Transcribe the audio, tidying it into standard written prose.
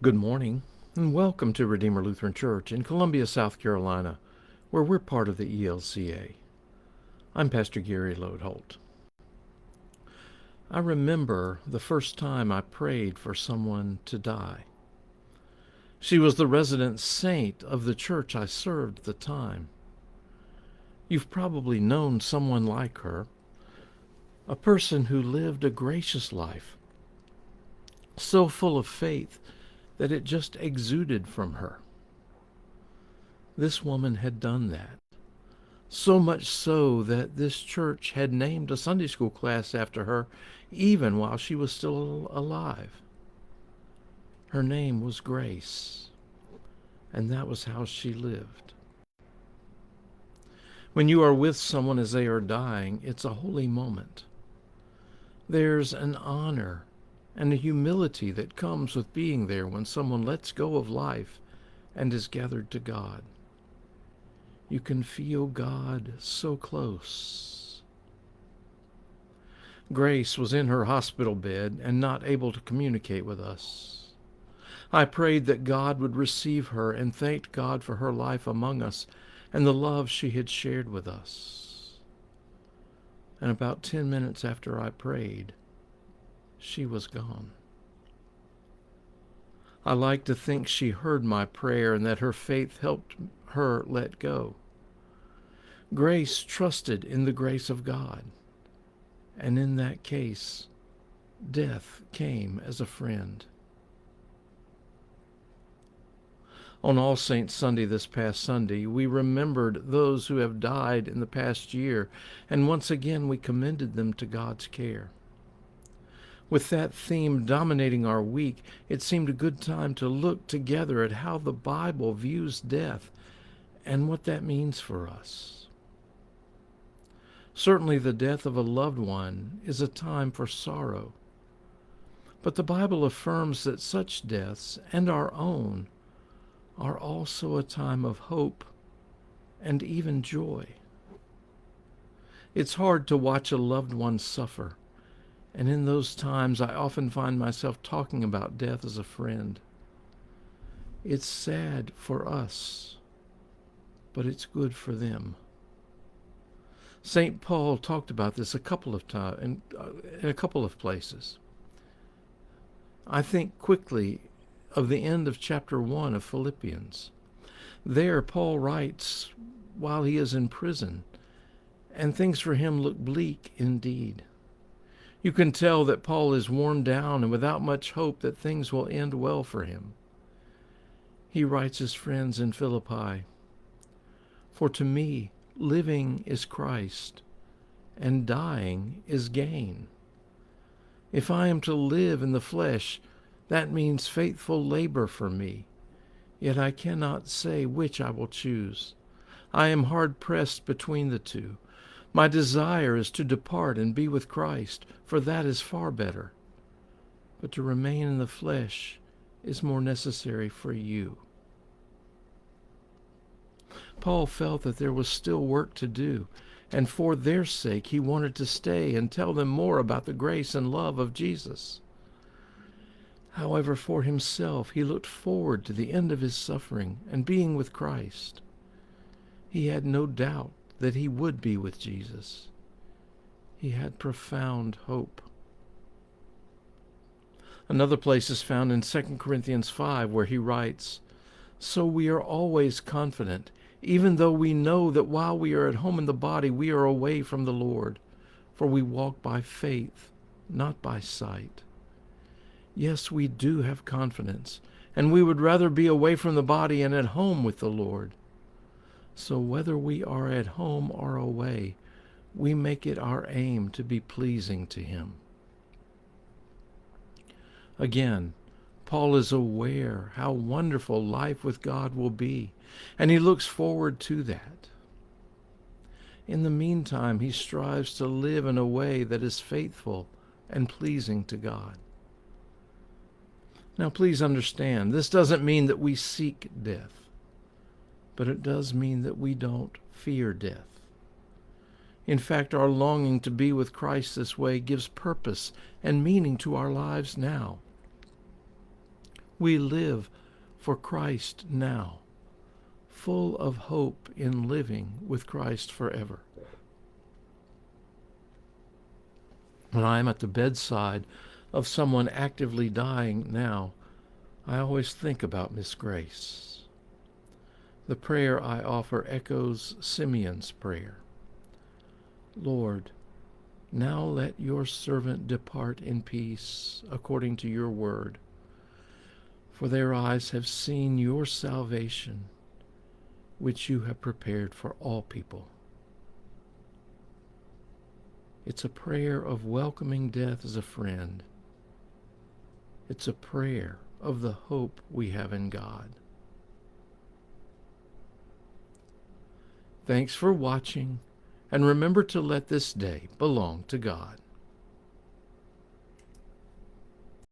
Good morning, and welcome to Redeemer Lutheran Church in Columbia, South Carolina, where we're part of the ELCA. I'm Pastor Gary Lodeholt. I remember the first time I prayed for someone to die. She was the resident saint of the church I served at the time. You've probably known someone like her, a person who lived a gracious life, so full of faith that it just exuded from her. This woman had done that, so much so that this church had named a Sunday school class after her even while she was still alive. Her name was Grace, and that was how she lived. When you are with someone as they are dying, it's a holy moment. There's an honor and a humility that comes with being there when someone lets go of life and is gathered to God. You can feel God so close. Grace was in her hospital bed and not able to communicate with us. I prayed that God would receive her and thanked God for her life among us and the love she had shared with us. And about 10 minutes after I prayed, she was gone. I like to think she heard my prayer and that her faith helped her let go. Grace trusted in the grace of God, and in that case, death came as a friend. On All Saints Sunday this past Sunday, we remembered those who have died in the past year, and once again we commended them to God's care. With that theme dominating our week, it seemed a good time to look together at how the Bible views death and what that means for us. Certainly the death of a loved one is a time for sorrow, but the Bible affirms that such deaths and our own are also a time of hope and even joy. It's hard to watch a loved one suffer, and in those times I often find myself talking about death as a friend. It's sad for us, but it's good for them. St. Paul talked about this a couple of times in a couple of places. I think quickly of the end of chapter 1 of Philippians. There, Paul writes while he is in prison, and things for him look bleak indeed. You can tell that Paul is worn down and without much hope that things will end well for him. He writes his friends in Philippi, "For to me, living is Christ, and dying is gain. If I am to live in the flesh, that means faithful labor for me. Yet I cannot say which I will choose. I am hard pressed between the two. My desire is to depart and be with Christ, for that is far better. But to remain in the flesh is more necessary for you." Paul felt that there was still work to do, and for their sake he wanted to stay and tell them more about the grace and love of Jesus. However, for himself, he looked forward to the end of his suffering and being with Christ. He had no doubt that he would be with Jesus. He had profound hope. Another place is found in 2 Corinthians 5, where he writes, "So we are always confident, even though we know that while we are at home in the body, we are away from the Lord, for we walk by faith, not by sight." Yes, we do have confidence, and we would rather be away from the body and at home with the Lord. So whether we are at home or away, we make it our aim to be pleasing to Him. Again, Paul is aware how wonderful life with God will be, and he looks forward to that. In the meantime, he strives to live in a way that is faithful and pleasing to God. Now, please understand, this doesn't mean that we seek death, but it does mean that we don't fear death. In fact, our longing to be with Christ this way gives purpose and meaning to our lives now. We live for Christ now, full of hope in living with Christ forever. When I am at the bedside of someone actively dying now, I always think about Miss Grace. The prayer I offer echoes Simeon's prayer. Lord, now let your servant depart in peace according to your word, for their eyes have seen your salvation, which you have prepared for all people. It's a prayer of welcoming death as a friend. It's a prayer of the hope we have in God. Thanks for watching, and remember to let this day belong to God.